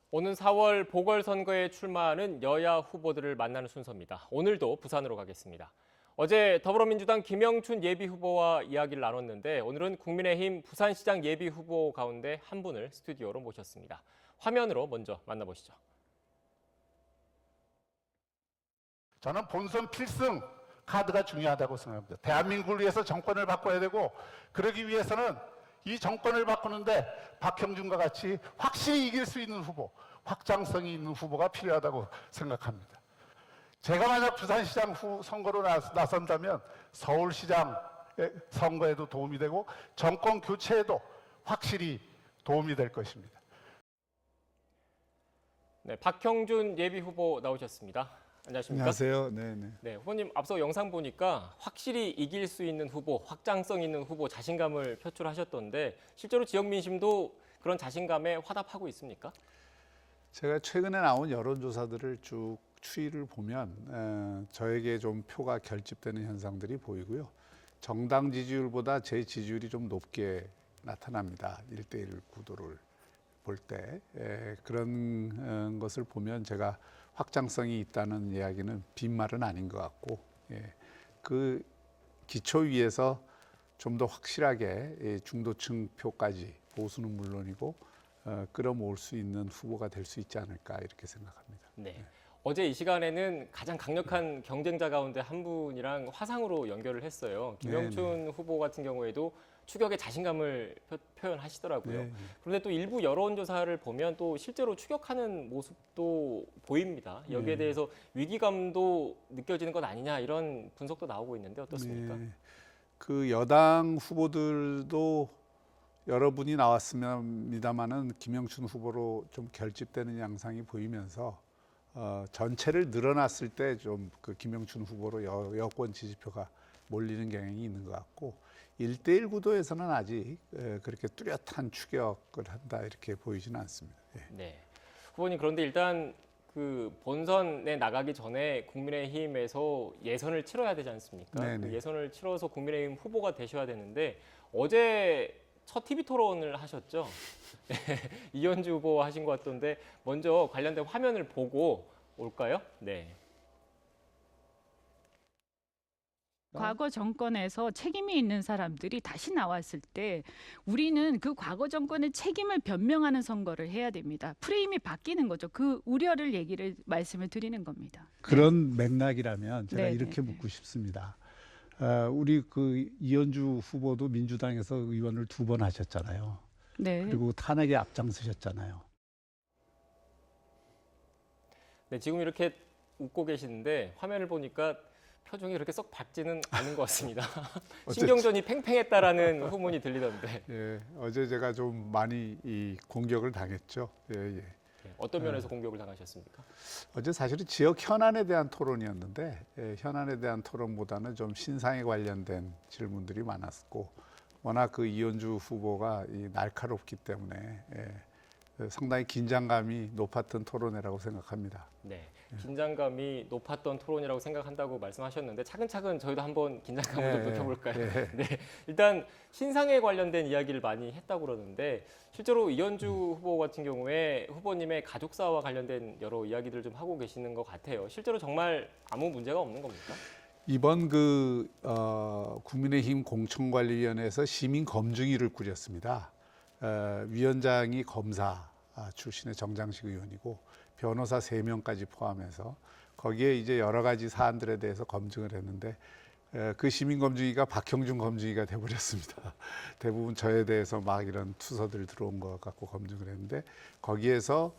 오는 4월 보궐선거에 출마하는 여야 후보들을 만나는 순서입니다. 오늘도 부산으로 가겠습니다. 어제 더불어민주당 김영춘 예비후보와 이야기를 나눴는데 오늘은 국민의힘 부산시장 예비후보 가운데 한 분을 스튜디오로 모셨습니다. 화면으로 먼저 만나보시죠. 저는 본선 필승 카드가 중요하다고 생각합니다. 대한민국을 위해서 정권을 바꿔야 되고, 그러기 위해서는 이 정권을 바꾸는데 박형준과 같이 확실히 이길 수 있는 후보, 확장성이 있는 후보가 필요하다고 생각합니다. 제가 만약 부산시장 선거로 나선다면 서울시장 선거에도 도움이 되고 정권 교체에도 확실히 도움이 될 것입니다. 네, 박형준 예비후보 나오셨습니다. 안녕하십니까? 안녕하세요. 네네. 네, 후보님 앞서 영상 보니까 확실히 이길 수 있는 후보, 확장성 있는 후보 자신감을 표출하셨던데 실제로 지역 민심도 그런 자신감에 화답하고 있습니까? 제가 최근에 나온 여론조사들을 쭉 추이를 보면 저에게 좀 표가 결집되는 현상들이 보이고요. 정당 지지율보다 제 지지율이 좀 높게 나타납니다. 1대1 구도를 볼 때. 그런 것을 보면 제가 확장성이 있다는 이야기는 빈말은 아닌 것 같고, 그 기초 위에서 좀 더 확실하게 중도층 표까지, 보수는 물론이고 끌어모을 수 있는 후보가 될 수 있지 않을까 이렇게 생각합니다. 네. 어제 이 시간에는 가장 강력한 경쟁자 가운데 한 분이랑 화상으로 연결을 했어요. 김영춘 후보 같은 경우에도 추격에 자신감을 표현하시더라고요. 네. 그런데 또 일부 여론조사를 보면 또 실제로 추격하는 모습도 보입니다. 여기에 대해서 위기감도 느껴지는 것 아니냐 이런 분석도 나오고 있는데 어떻습니까? 네. 그 여당 후보들도 여러분이 나왔습니다만은 김영춘 후보로 좀 결집되는 양상이 보이면서 전체를 늘어났을 때 좀 그 김영춘 후보로 여권 지지표가 몰리는 경향이 있는 것 같고 1대1 구도에서는 아직 그렇게 뚜렷한 추격을 한다 이렇게 보이지는 않습니다. 예. 네. 후보님 그런데 일단 그 본선에 나가기 전에 국민의힘에서 예선을 치러야 되지 않습니까? 네네. 그 예선을 치러서 국민의힘 후보가 되셔야 되는데 어제 첫 TV 토론을 하셨죠? 네, 이현주 후보 하신 것 같던데 먼저 관련된 화면을 보고 올까요? 네. 과거 정권에서 책임이 있는 사람들이 다시 나왔을 때 우리는 그 과거 정권의 책임을 변명하는 선거를 해야 됩니다. 프레임이 바뀌는 거죠. 그 우려를 말씀을 드리는 겁니다. 그런 맥락이라면 제가 네, 이렇게 네, 묻고 싶습니다. 우리 그 이현주 후보도 민주당에서 의원을 2번 하셨잖아요. 네. 그리고 탄핵에 앞장서셨잖아요. 네, 지금 이렇게 웃고 계시는데 화면을 보니까 표정이 그렇게 썩 밝지는 않은 것 같습니다. 신경전이 팽팽했다라는 후문이 들리던데 예, 어제 제가 좀 많이 이 공격을 당했죠. 예, 예. 네, 어떤 면에서 공격을 당하셨습니까? 어제 사실은 지역 현안에 대한 토론이었는데 현안에 대한 토론보다는 좀 신상에 관련된 질문들이 많았고 워낙 그 이현주 후보가 날카롭기 때문에 상당히 긴장감이 높았던 토론회라고 생각합니다. 네, 긴장감이 높았던 토론이라고 생각한다고 말씀하셨는데 차근차근 저희도 한번 긴장감을 좀 높여볼까요? 네, 일단 신상에 관련된 이야기를 많이 했다고 그러는데 실제로 이현주 후보 같은 경우에 후보님의 가족사와 관련된 여러 이야기들을 좀 하고 계시는 것 같아요. 실제로 정말 아무 문제가 없는 겁니까? 이번 국민의힘 공천관리위원회에서 시민검증위를 꾸렸습니다. 위원장이 검사 출신의 정장식 의원이고 변호사 3명까지 포함해서 거기에 이제 여러 가지 사안들에 대해서 검증을 했는데 그 시민검증위가 박형준 검증위가 돼버렸습니다. 대부분 저에 대해서 막 이런 투서들 들어온 것 같고 검증을 했는데 거기에서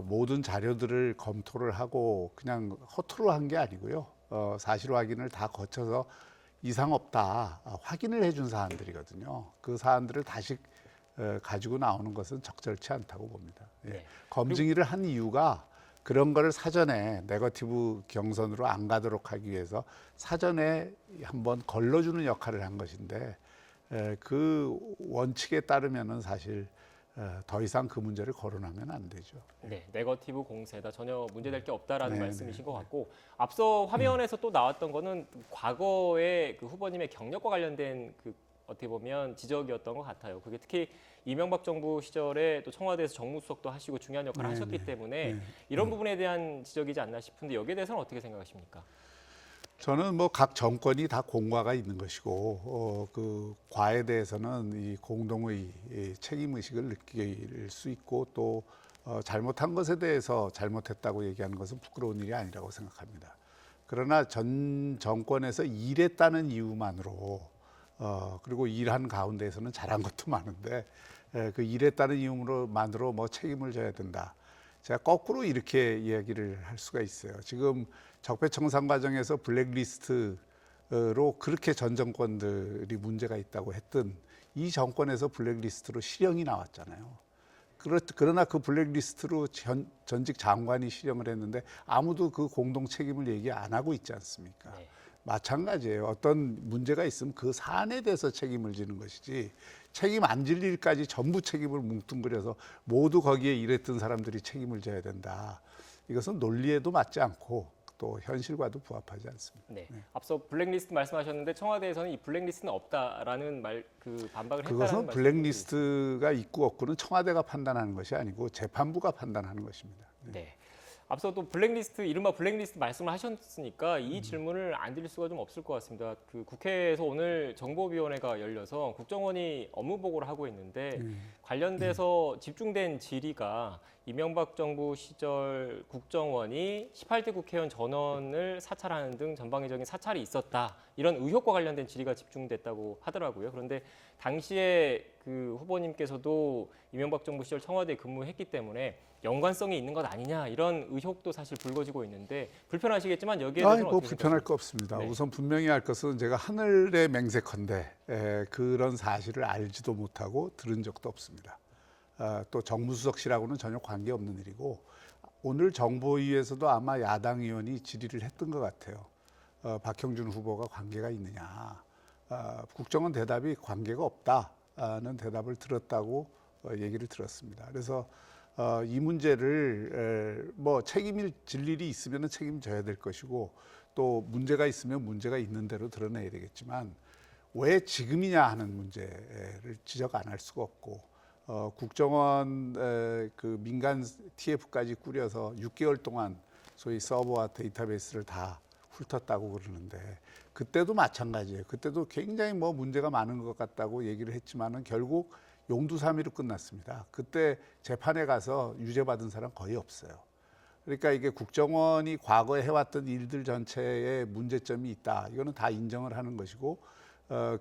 모든 자료들을 검토를 하고 그냥 허투루 한 게 아니고요. 사실 확인을 다 거쳐서 이상 없다 확인을 해준 사안들이거든요. 그 사안들을 다시 가지고 나오는 것은 적절치 않다고 봅니다. 예. 네. 검증위를 한 이유가 그런 거를 사전에 네거티브 경선으로 안 가도록 하기 위해서 사전에 한번 걸러주는 역할을 한 것인데 그 원칙에 따르면은 사실 더 이상 그 문제를 거론하면 안 되죠. 네, 네거티브 공세다 전혀 문제될 게 없다라는 네, 말씀이신 네, 것 같고 앞서 화면에서 또 나왔던 거는 과거의 그 후보님의 경력과 관련된 그 어떻게 보면 지적이었던 것 같아요. 그게 특히 이명박 정부 시절에 또 청와대에서 정무수석도 하시고 중요한 역할을 하셨기 때문에 이런 부분에 대한 지적이지 않나 싶은데 여기에 대해서는 어떻게 생각하십니까? 저는 뭐 각 정권이 다 공과가 있는 것이고 그 과에 대해서는 이 공동의 이 책임 의식을 느낄 수 있고 또 잘못한 것에 대해서 잘못했다고 얘기하는 것은 부끄러운 일이 아니라고 생각합니다. 그러나 전 정권에서 일했다는 이유만으로 그리고 일한 가운데에서는 잘한 것도 많은데 그 일했다는 이유만으로 뭐 책임을 져야 된다. 제가 거꾸로 이렇게 이야기를 할 수가 있어요. 지금 적폐청산 과정에서 블랙리스트로 그렇게 전 정권들이 문제가 있다고 했던 이 정권에서 블랙리스트로 실형이 나왔잖아요. 그러나 그 블랙리스트로 전직 장관이 실형을 했는데 아무도 그 공동 책임을 얘기 안 하고 있지 않습니까? 네. 마찬가지예요. 어떤 문제가 있으면 그 사안에 대해서 책임을 지는 것이지 책임 안 질 일까지 전부 책임을 뭉뚱그려서 모두 거기에 일했던 사람들이 책임을 져야 된다. 이것은 논리에도 맞지 않고 또 현실과도 부합하지 않습니다. 네. 앞서 블랙리스트 말씀하셨는데 청와대에서는 이 블랙리스트는 없다라는 반박을 했다는 그것은 블랙리스트가 있고 없고는 청와대가 판단하는 것이 아니고 재판부가 판단하는 것입니다. 네. 앞서 또 블랙리스트, 이른바 블랙리스트 말씀을 하셨으니까 이 질문을 안 드릴 수가 좀 없을 것 같습니다. 그 국회에서 오늘 정보위원회가 열려서 국정원이 업무 보고를 하고 있는데 관련돼서 집중된 질의가 이명박 정부 시절 국정원이 18대 국회의원 전원을 사찰하는 등 전방위적인 사찰이 있었다. 이런 의혹과 관련된 질의가 집중됐다고 하더라고요. 그런데 당시에 그 후보님께서도 이명박 정부 시절 청와대에 근무했기 때문에 연관성이 있는 것 아니냐 이런 의혹도 사실 불거지고 있는데 불편하시겠지만 여기에 대해서는 어떻게 불편할 거 없습니다. 네. 우선 분명히 할 것은 제가 하늘의 맹세컨대 그런 사실을 알지도 못하고 들은 적도 없습니다. 또 정무수석실하고는 전혀 관계없는 일이고 오늘 정보위에서도 아마 야당 의원이 질의를 했던 것 같아요. 박형준 후보가 관계가 있느냐. 국정원 대답이 관계가 없다는 대답을 들었다고 얘기를 들었습니다. 그래서 이 문제를 뭐 책임질 일이 있으면 책임져야 될 것이고 또 문제가 있으면 문제가 있는 대로 드러내야 되겠지만 왜 지금이냐 하는 문제를 지적 안 할 수가 없고 국정원 그 민간 TF까지 꾸려서 6개월 동안 소위 서버와 데이터베이스를 다 훑었다고 그러는데 그때도 마찬가지예요. 그때도 굉장히 뭐 문제가 많은 것 같다고 얘기를 했지만은 결국 용두사미로 끝났습니다. 그때 재판에 가서 유죄받은 사람 거의 없어요. 그러니까 이게 국정원이 과거에 해왔던 일들 전체에 문제점이 있다. 이거는 다 인정을 하는 것이고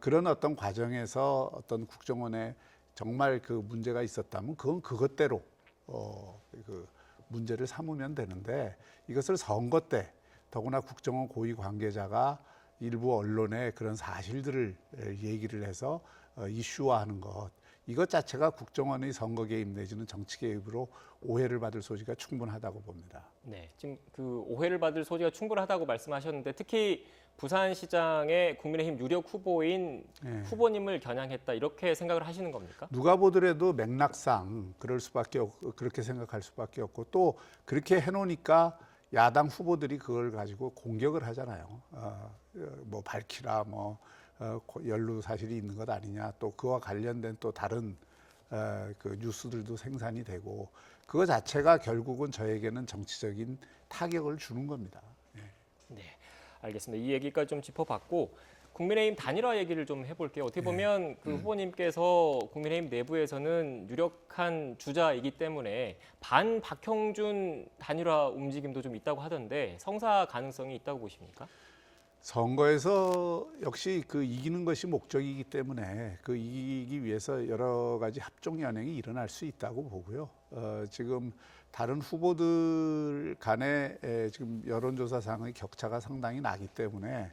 그런 어떤 과정에서 어떤 국정원에 정말 그 문제가 있었다면 그건 그것대로 그 문제를 삼으면 되는데 이것을 선거 때 더구나 국정원 고위 관계자가 일부 언론에 그런 사실들을 얘기를 해서 이슈화하는 것 이것 자체가 국정원의 선거 개입 내지는 정치 개입으로 오해를 받을 소지가 충분하다고 봅니다. 네, 지금 그 오해를 받을 소지가 충분하다고 말씀하셨는데 특히 부산시장의 국민의힘 유력 후보인 후보님을 겨냥했다 이렇게 생각을 하시는 겁니까? 누가 보더라도 맥락상 그렇게 생각할 수밖에 없고 또 그렇게 해놓으니까 야당 후보들이 그걸 가지고 공격을 하잖아요. 뭐 밝히라, 뭐 연루 사실이 있는 것 아니냐, 또 그와 관련된 또 다른 그 뉴스들도 생산이 되고 그거 자체가 결국은 저에게는 정치적인 타격을 주는 겁니다. 네, 알겠습니다. 이 얘기까지 좀 짚어봤고 국민의힘 단일화 얘기를 좀 해볼게요. 어떻게 보면 그 후보님께서 국민의힘 내부에서는 유력한 주자이기 때문에 반 박형준 단일화 움직임도 좀 있다고 하던데 성사 가능성이 있다고 보십니까? 선거에서 역시 그 이기는 것이 목적이기 때문에 그 이기기 위해서 여러 가지 합종 연행이 일어날 수 있다고 보고요. 지금 다른 후보들 간에 지금 여론조사상의 격차가 상당히 나기 때문에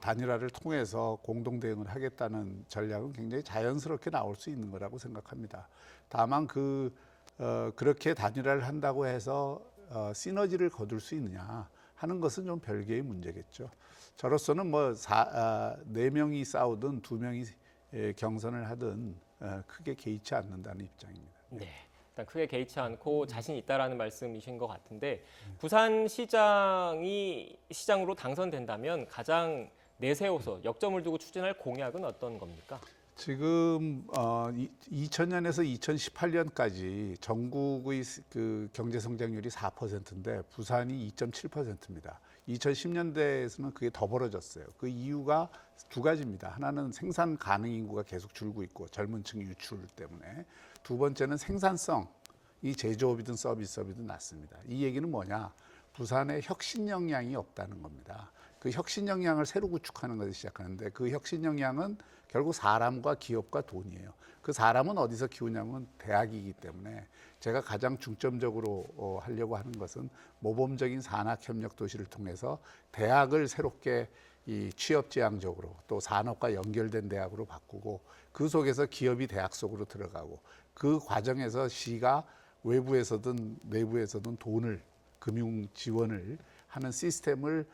단일화를 통해서 공동 대응을 하겠다는 전략은 굉장히 자연스럽게 나올 수 있는 거라고 생각합니다. 다만 그렇게 단일화를 한다고 해서 시너지를 거둘 수 있느냐 하는 것은 좀 별개의 문제겠죠. 저로서는 뭐 4명이 싸우든 2명이 경선을 하든 크게 개의치 않는다는 입장입니다. 네. 일단 크게 개의치 않고 자신 있다라는 말씀이신 것 같은데 부산시장이 시장으로 당선된다면 가장 내세워서 역점을 두고 추진할 공약은 어떤 겁니까? 지금 2000년에서 2018년까지 전국의 그 경제 성장률이 4%인데 부산이 2.7%입니다. 2010년대에서는 그게 더 벌어졌어요. 그 이유가 두 가지입니다. 하나는 생산 가능 인구가 계속 줄고 있고 젊은 층 유출 때문에, 두 번째는 생산성, 이 제조업이든 서비스업이든 낮습니다. 이 얘기는 뭐냐? 부산에 혁신 역량이 없다는 겁니다. 그 혁신 역량을 새로 구축하는 것을 시작하는데, 그 혁신 역량은 결국 사람과 기업과 돈이에요. 그 사람은 어디서 키우냐면 대학이기 때문에 제가 가장 중점적으로 하려고 하는 것은 모범적인 산학협력 도시를 통해서 대학을 새롭게 이 취업지향적으로 또 산업과 연결된 대학으로 바꾸고, 그 속에서 기업이 대학 속으로 들어가고, 그 과정에서 시가 외부에서든 내부에서든 돈을, 금융 지원을 하는 시스템을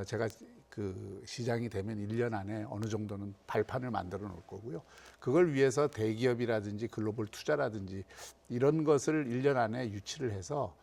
제가 그 시장이 되면 1년 안에 어느 정도는 발판을 만들어 놓을 거고요. 그걸 위해서 대기업이라든지 글로벌 투자라든지 이런 것을 1년 안에 유치를 해서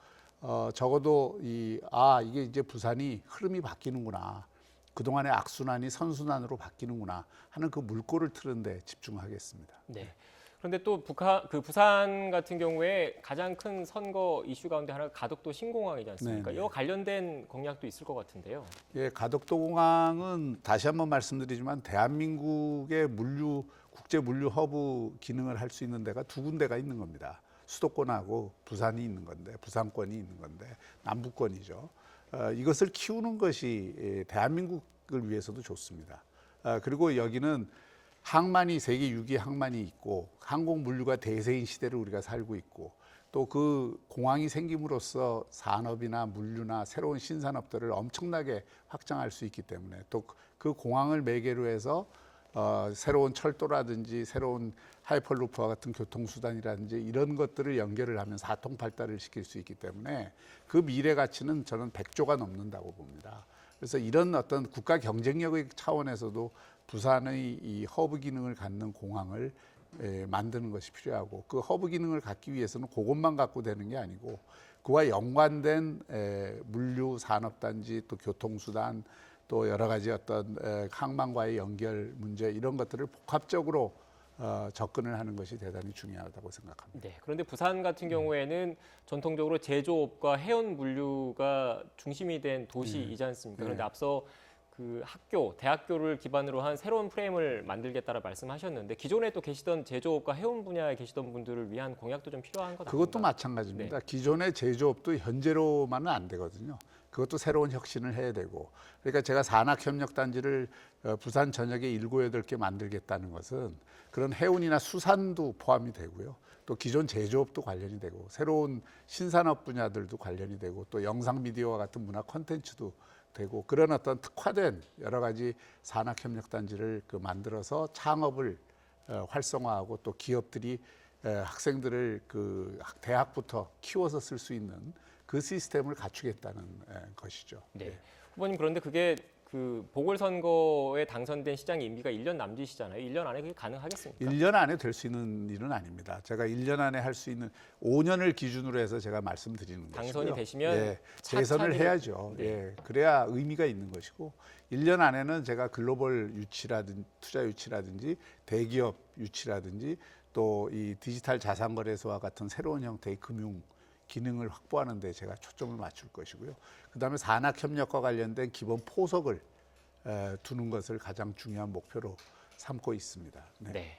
적어도 이게 이제 부산이 흐름이 바뀌는구나, 그동안의 악순환이 선순환으로 바뀌는구나 하는 그 물꼬를 트는 데 집중하겠습니다. 네. 그런데 또 부산 같은 경우에 가장 큰 선거 이슈 가운데 하나가 가덕도 신공항이지 않습니까? 네네. 이와 관련된 공약도 있을 것 같은데요. 예, 가덕도 공항은 다시 한번 말씀드리지만 대한민국의 국제 물류 허브 기능을 할 수 있는 데가 두 군데가 있는 겁니다. 수도권하고 부산이 있는 건데, 부산권이 있는 건데, 남부권이죠. 이것을 키우는 것이 대한민국을 위해서도 좋습니다. 그리고 여기는 항만이 세계 6위 항만이 있고, 항공 물류가 대세인 시대를 우리가 살고 있고, 또 그 공항이 생김으로써 산업이나 물류나 새로운 신산업들을 엄청나게 확장할 수 있기 때문에, 또 그 공항을 매개로 해서 새로운 철도라든지 새로운 하이퍼루프와 같은 교통수단이라든지 이런 것들을 연결을 하면 사통팔달을 시킬 수 있기 때문에 그 미래 가치는 저는 100조가 넘는다고 봅니다. 그래서 이런 어떤 국가 경쟁력의 차원에서도 부산의 이 허브 기능을 갖는 공항을 만드는 것이 필요하고, 그 허브 기능을 갖기 위해서는 그것만 갖고 되는 게 아니고 그와 연관된 물류 산업단지, 또 교통수단, 또 여러 가지 어떤 항만과의 연결 문제, 이런 것들을 복합적으로 접근을 하는 것이 대단히 중요하다고 생각합니다. 네. 그런데 부산 같은 경우에는 전통적으로 제조업과 해운 물류가 중심이 된 도시이지 않습니까? 그런데 앞서 그 대학교를 기반으로 한 새로운 프레임을 만들겠다라 말씀하셨는데, 기존에 또 계시던 제조업과 해운 분야에 계시던 분들을 위한 공약도 좀 필요한 것 같습니다. 그것도 마찬가지입니다. 네. 기존의 제조업도 현재로만은 안 되거든요. 그것도 새로운 혁신을 해야 되고, 그러니까 제가 산학협력단지를 부산 전역에 7, 8개 만들겠다는 것은 그런 해운이나 수산도 포함이 되고요. 또 기존 제조업도 관련이 되고, 새로운 신산업 분야들도 관련이 되고, 또 영상 미디어와 같은 문화 콘텐츠도 되고, 그런 어떤 특화된 여러 가지 산학협력단지를 만들어서 창업을 활성화하고, 또 기업들이 학생들을 그 대학부터 키워서 쓸 수 있는 그 시스템을 갖추겠다는 것이죠. 네. 후보님, 그런데 그게 그 보궐선거에 당선된 시장 임기가 1년 남짓이잖아요. 1년 안에 그게 가능하겠습니까? 1년 안에 될 수 있는 일은 아닙니다. 제가 1년 안에 할 수 있는 5년을 기준으로 해서 제가 말씀드리는 것이고요. 당선이 되시면 재선을 해야죠. 네. 예, 그래야 의미가 있는 것이고, 1년 안에는 제가 글로벌 유치라든지 투자 유치라든지 대기업 유치라든지 또 이 디지털 자산거래소와 같은 새로운 형태의 금융 기능을 확보하는 데 제가 초점을 맞출 것이고요. 그다음에 산학협력과 관련된 기본 포석을 두는 것을 가장 중요한 목표로 삼고 있습니다. 네.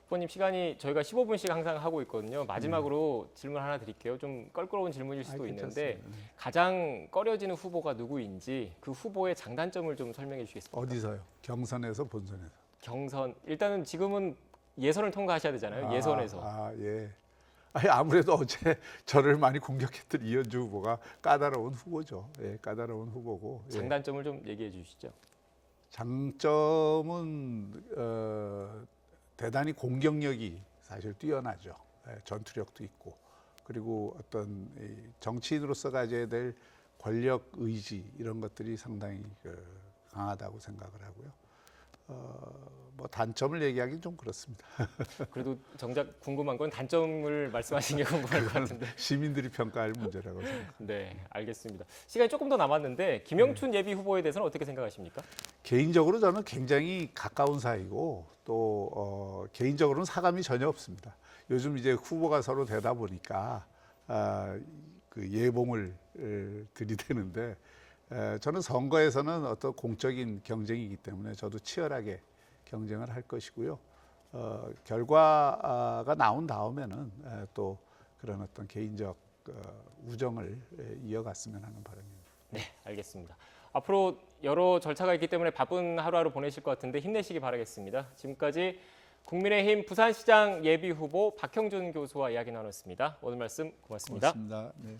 후보님, 시간이 저희가 15분씩 항상 하고 있거든요. 마지막으로 질문 하나 드릴게요. 좀 껄끄러운 질문일 수도 있는데, 가장 꺼려지는 후보가 누구인지 그 후보의 장단점을 좀 설명해 주시겠습니까? 어디서요? 경선에서 본선에서? 경선, 일단은 지금은 예선을 통과하셔야 되잖아요. 예선에서. 예. 아무래도 어제 저를 많이 공격했던 이현주 후보가 까다로운 후보죠. 예, 까다로운 후보고. 장단점을 좀 얘기해 주시죠. 장점은 대단히 공격력이 사실 뛰어나죠. 전투력도 있고, 그리고 어떤 정치인으로서 가져야 될 권력 의지, 이런 것들이 상당히 강하다고 생각을 하고요. 뭐 단점을 얘기하기는 좀 그렇습니다. 그래도 정작 궁금한 건 단점을 말씀하신 게 궁금할 것 같은데. 시민들이 평가할 문제라고 생각합니다. 네, 알겠습니다. 시간이 조금 더 남았는데 김영춘 예비 후보에 대해서는 어떻게 생각하십니까? 개인적으로 저는 굉장히 가까운 사이고 또 개인적으로는 사감이 전혀 없습니다. 요즘 이제 후보가 서로 되다 보니까 그 예봉을 들이대는데 저는 선거에서는 어떤 공적인 경쟁이기 때문에 저도 치열하게 경쟁을 할 것이고요. 결과가 나온 다음에는 또 그런 어떤 개인적 우정을 이어갔으면 하는 바람입니다. 네, 알겠습니다. 앞으로 여러 절차가 있기 때문에 바쁜 하루하루 보내실 것 같은데 힘내시기 바라겠습니다. 지금까지 국민의힘 부산시장 예비 후보 박형준 교수와 이야기 나눴습니다. 오늘 말씀 고맙습니다. 고맙습니다. 네.